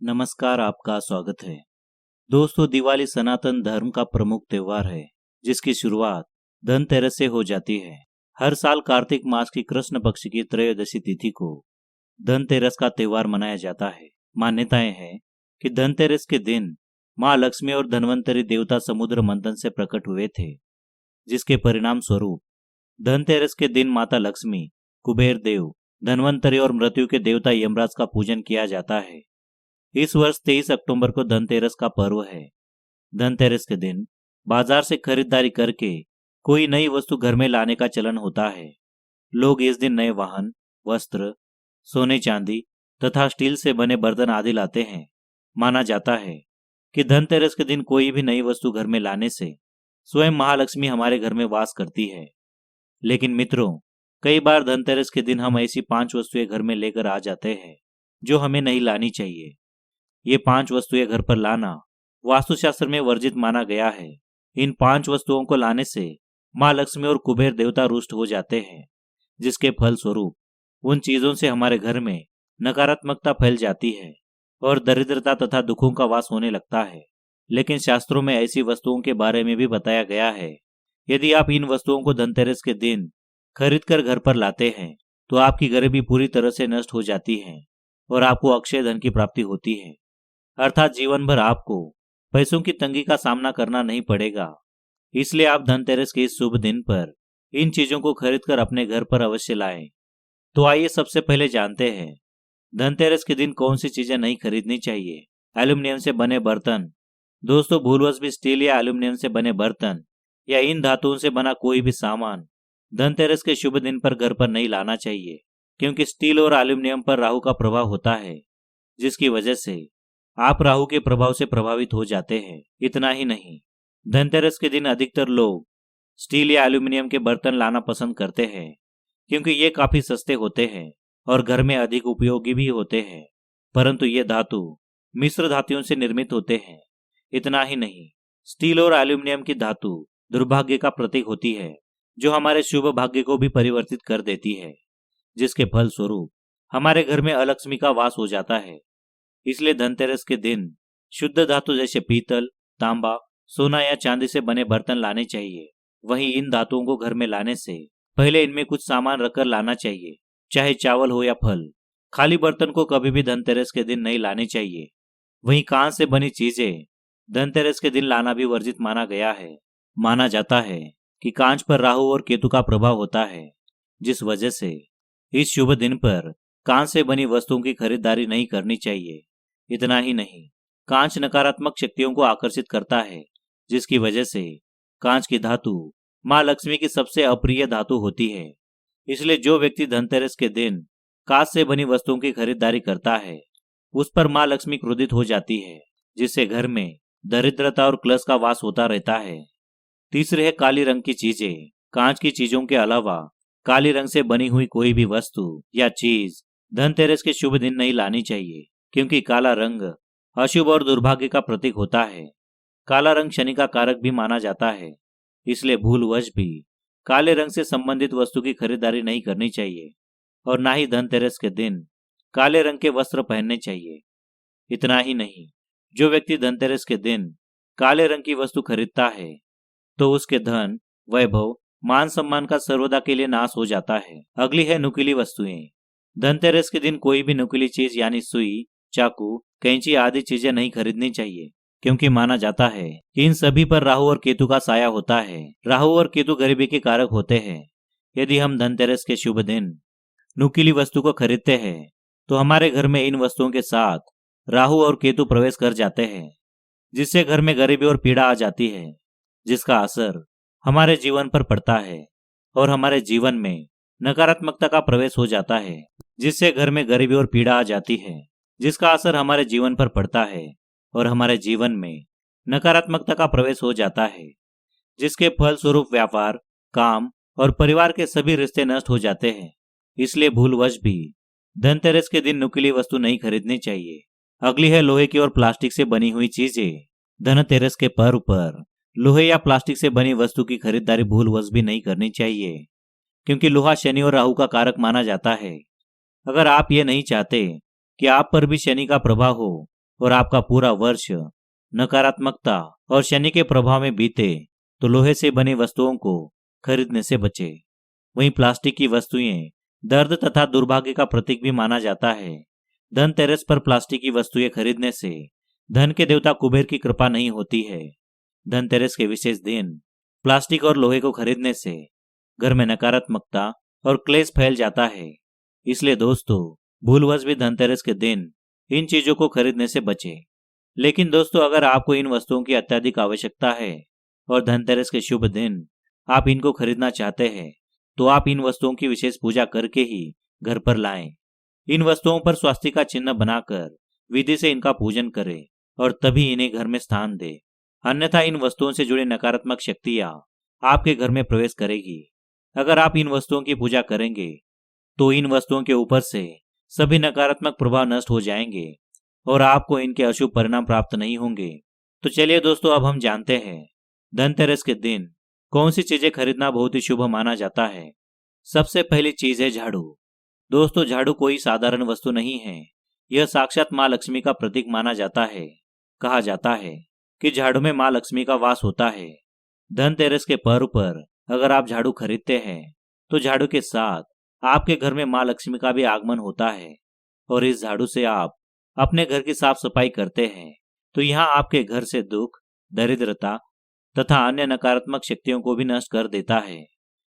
नमस्कार, आपका स्वागत है। दोस्तों, दिवाली सनातन धर्म का प्रमुख त्योहार है, जिसकी शुरुआत धनतेरस से हो जाती है। हर साल कार्तिक मास की कृष्ण पक्ष की त्रयोदशी तिथि को धनतेरस का त्योहार मनाया जाता है। मान्यताएं हैं कि धनतेरस के दिन माँ लक्ष्मी और धन्वंतरी देवता समुद्र मंथन से प्रकट हुए थे, जिसके परिणाम स्वरूप धनतेरस के दिन माता लक्ष्मी, कुबेर देव, धन्वंतरी और मृत्यु के देवता यमराज का पूजन किया जाता है। इस वर्ष 23 अक्टूबर को धनतेरस का पर्व है। धनतेरस के दिन बाजार से खरीदारी करके कोई नई वस्तु घर में लाने का चलन होता है। लोग इस दिन नए वाहन, वस्त्र, सोने चांदी तथा स्टील से बने बर्तन आदि लाते हैं। माना जाता है कि धनतेरस के दिन कोई भी नई वस्तु घर में लाने से स्वयं महालक्ष्मी हमारे घर में वास करती है। लेकिन मित्रों, कई बार धनतेरस के दिन हम ऐसी 5 वस्तुएं घर में लेकर आ जाते हैं जो हमें नहीं लानी चाहिए। ये 5 वस्तुएं घर पर लाना वास्तुशास्त्र में वर्जित माना गया है। इन 5 वस्तुओं को लाने से माँ लक्ष्मी और कुबेर देवता रुष्ट हो जाते हैं, जिसके फल स्वरूप उन चीजों से हमारे घर में नकारात्मकता फैल जाती है और दरिद्रता तथा दुखों का वास होने लगता है। लेकिन शास्त्रों में ऐसी वस्तुओं के बारे में भी बताया गया है। यदि आप इन वस्तुओं को धनतेरस के दिन खरीद कर घर पर लाते हैं तो आपकी गरीबी पूरी तरह से नष्ट हो जाती है और आपको अक्षय धन की प्राप्ति होती है। अर्थात जीवन भर आपको पैसों की तंगी का सामना करना नहीं पड़ेगा। इसलिए आप धनतेरस के इस शुभ दिन पर इन चीजों को खरीदकर अपने घर पर अवश्य लाएं। तो आइए सबसे पहले जानते हैं धनतेरस के दिन कौन सी चीजें नहीं खरीदनी चाहिए। एल्यूमिनियम से बने बर्तन। दोस्तों, भूलवश भी स्टील या एल्यूमिनियम से बने बर्तन या इन धातुओं से बना कोई भी सामान धनतेरस के शुभ दिन पर घर पर नहीं लाना चाहिए, क्योंकि स्टील और एल्यूमिनियम पर राहु का प्रभाव होता है, जिसकी वजह से आप राहु के प्रभाव से प्रभावित हो जाते हैं। इतना ही नहीं, धनतेरस के दिन अधिकतर लोग स्टील या एल्यूमिनियम के बर्तन लाना पसंद करते हैं, क्योंकि ये काफी सस्ते होते हैं और घर में अधिक उपयोगी भी होते हैं। परंतु ये धातु मिश्र धातुओं से निर्मित होते हैं। इतना ही नहीं, स्टील और एल्यूमिनियम की धातु दुर्भाग्य का प्रतीक होती है, जो हमारे शुभ भाग्य को भी परिवर्तित कर देती है, जिसके फल स्वरूप हमारे घर में अलक्ष्मी का वास हो जाता है। इसलिए धनतेरस के दिन शुद्ध धातु जैसे पीतल, तांबा, सोना या चांदी से बने बर्तन लाने चाहिए। वहीं इन धातुओं को घर में लाने से पहले इनमें कुछ सामान रखकर लाना चाहिए, चाहे चावल हो या फल। खाली बर्तन को कभी भी धनतेरस के दिन नहीं लाने चाहिए। वहीं कांच से बनी चीजें धनतेरस के दिन लाना भी वर्जित माना गया है। माना जाता है कि कांच पर राहु और केतु का प्रभाव होता है, जिस वजह से इस शुभ दिन पर कांच से बनी वस्तुओं की खरीदारी नहीं करनी चाहिए। इतना ही नहीं, कांच नकारात्मक शक्तियों को आकर्षित करता है, जिसकी वजह से कांच की धातु माँ लक्ष्मी की सबसे अप्रिय धातु होती है। इसलिए जो व्यक्ति धनतेरस के दिन कांच से बनी वस्तुओं की खरीदारी करता है, उस पर माँ लक्ष्मी क्रोधित हो जाती है, जिससे घर में दरिद्रता और क्लेश का वास होता रहता है। तीसरे है काली रंग की चीजें। कांच की चीजों के अलावा काली रंग से बनी हुई कोई भी वस्तु या चीज धनतेरस के शुभ दिन नहीं लानी चाहिए, क्योंकि काला रंग अशुभ और दुर्भाग्य का प्रतीक होता है। काला रंग शनि का कारक भी माना जाता है। इसलिए भूलवश भी काले रंग से संबंधित वस्तु की खरीदारी नहीं करनी चाहिए और ना ही धनतेरस के दिन काले रंग के वस्त्र पहनने चाहिए। इतना ही नहीं, जो व्यक्ति धनतेरस के दिन काले रंग की वस्तु खरीदता है तो उसके धन, वैभव, मान सम्मान का सर्वदा के लिए नाश हो जाता है। अगली है नुकीली वस्तुएं। धनतेरस के दिन कोई भी नुकीली चीज यानी सुई, चाकू, कैंची आदि चीजें नहीं खरीदनी चाहिए, क्योंकि माना जाता है कि इन सभी पर राहु और केतु का साया होता है। राहु और केतु गरीबी के कारक होते हैं। यदि हम धनतेरस के शुभ दिन नुकीली वस्तु को खरीदते हैं तो हमारे घर में इन वस्तुओं के साथ राहु और केतु प्रवेश कर जाते हैं, जिससे घर में गरीबी और पीड़ा आ जाती है, जिसका असर हमारे जीवन पर पड़ता है और हमारे जीवन में नकारात्मकता का प्रवेश हो जाता है, जिससे घर में गरीबी और पीड़ा आ जाती है, जिसका असर हमारे जीवन पर पड़ता है और हमारे जीवन में नकारात्मकता का प्रवेश हो जाता है, जिसके फल स्वरूप व्यापार, काम और परिवार के सभी रिश्ते नष्ट हो जाते हैं। इसलिए भूलवश भी धनतेरस के दिन नुकीली वस्तु नहीं खरीदनी चाहिए। अगली है लोहे की और प्लास्टिक से बनी हुई चीजें। धनतेरस के पर्व पर लोहे या प्लास्टिक से बनी वस्तु की खरीदारी भूलवश भी नहीं करनी चाहिए, क्योंकि लोहा शनि और राहु का कारक माना जाता है। अगर आप ये नहीं चाहते कि आप पर भी शनि का प्रभाव हो और आपका पूरा वर्ष नकारात्मकता और शनि के प्रभाव में बीते तो लोहे से बनी वस्तुओं को खरीदने से बचे। वहीं प्लास्टिक की वस्तुएं दर्द तथा दुर्भाग्य का प्रतीक भी माना जाता है। धनतेरस पर प्लास्टिक की वस्तुएं खरीदने से धन के देवता कुबेर की कृपा नहीं होती है। धनतेरस के विशेष दिन प्लास्टिक और लोहे को खरीदने से घर में नकारात्मकता और क्लेश फैल जाता है। इसलिए दोस्तों, भूलवश भी धनतेरस के दिन इन चीजों को खरीदने से बचें। लेकिन दोस्तों, अगर आपको इन वस्तुओं की अत्यधिक आवश्यकता है और धनतेरस के शुभ दिन आप इनको खरीदना चाहते हैं, तो आप इन वस्तुओं की विशेष पूजा करके ही घर पर लाएं। इन वस्तुओं पर स्वास्तिक चिन्ह बनाकर विधि से इनका पूजन करें और तभी इन्हें घर में स्थान दें। अन्यथा इन वस्तुओं से जुड़ी नकारात्मक शक्तियां आपके घर में प्रवेश करेगी। अगर आप इन वस्तुओं की पूजा करेंगे तो इन वस्तुओं के ऊपर से सभी नकारात्मक प्रभाव नष्ट हो जाएंगे और आपको इनके अशुभ परिणाम प्राप्त नहीं होंगे। तो चलिए दोस्तों, अब हम जानते हैं धनतेरस के दिन कौन सी चीजें खरीदना बहुत ही शुभ माना जाता है। सबसे पहली चीज है झाड़ू। दोस्तों, झाड़ू कोई साधारण वस्तु नहीं है। यह साक्षात माँ लक्ष्मी का प्रतीक माना जाता है। कहा जाता है कि झाड़ू में माँ लक्ष्मी का वास होता है। धनतेरस के पर्व पर अगर आप झाड़ू खरीदते हैं तो झाड़ू के साथ आपके घर में माँ लक्ष्मी का भी आगमन होता है और इस झाड़ू से आप अपने घर की साफ सफाई करते हैं तो यहाँ आपके घर से दुख, दरिद्रता तथा अन्य नकारात्मक शक्तियों को भी नष्ट कर देता है,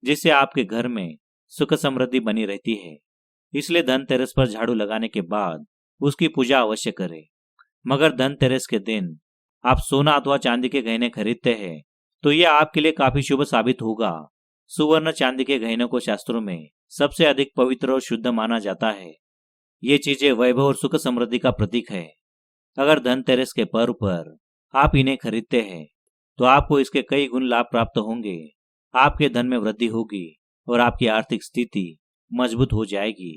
जिससे आपके घर में सुख समृद्धि बनी रहती है। इसलिए धनतेरस पर झाड़ू लगाने के बाद उसकी पूजा अवश्य करें। मगर धनतेरस के दिन आप सोना अथवा चांदी के गहने खरीदते हैं तो यह आपके लिए काफी शुभ साबित होगा। सुवर्ण चांदी के गहनों को शास्त्रों में सबसे अधिक पवित्र और शुद्ध माना जाता है। ये चीजें वैभव और सुख समृद्धि का प्रतीक है। अगर धनतेरस के पर्व पर आप इन्हें खरीदते हैं तो आपको इसके कई गुण लाभ प्राप्त होंगे। आपके धन में वृद्धि होगी और आपकी आर्थिक स्थिति मजबूत हो जाएगी।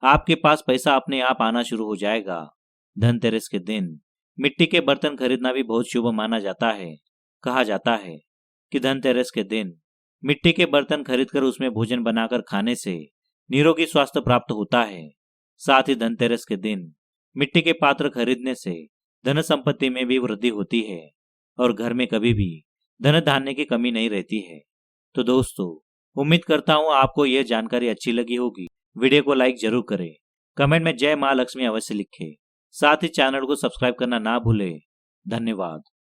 आपके पास पैसा अपने आप आना शुरू हो जाएगा। धनतेरस के दिन मिट्टी के बर्तन खरीदना भी बहुत शुभ माना जाता है। कहा जाता है कि धनतेरस के दिन मिट्टी के बर्तन खरीदकर उसमें भोजन बनाकर खाने से निरोगी स्वास्थ्य प्राप्त होता है। साथ ही धनतेरस के दिन मिट्टी के पात्र खरीदने से धन संपत्ति में भी वृद्धि होती है और घर में कभी भी धन धान्य की कमी नहीं रहती है। तो दोस्तों, उम्मीद करता हूँ आपको यह जानकारी अच्छी लगी होगी। वीडियो को लाइक जरूर करें, कमेंट में जय माँ लक्ष्मी अवश्य लिखें। साथ ही चैनल को सब्सक्राइब करना ना भूलें। धन्यवाद।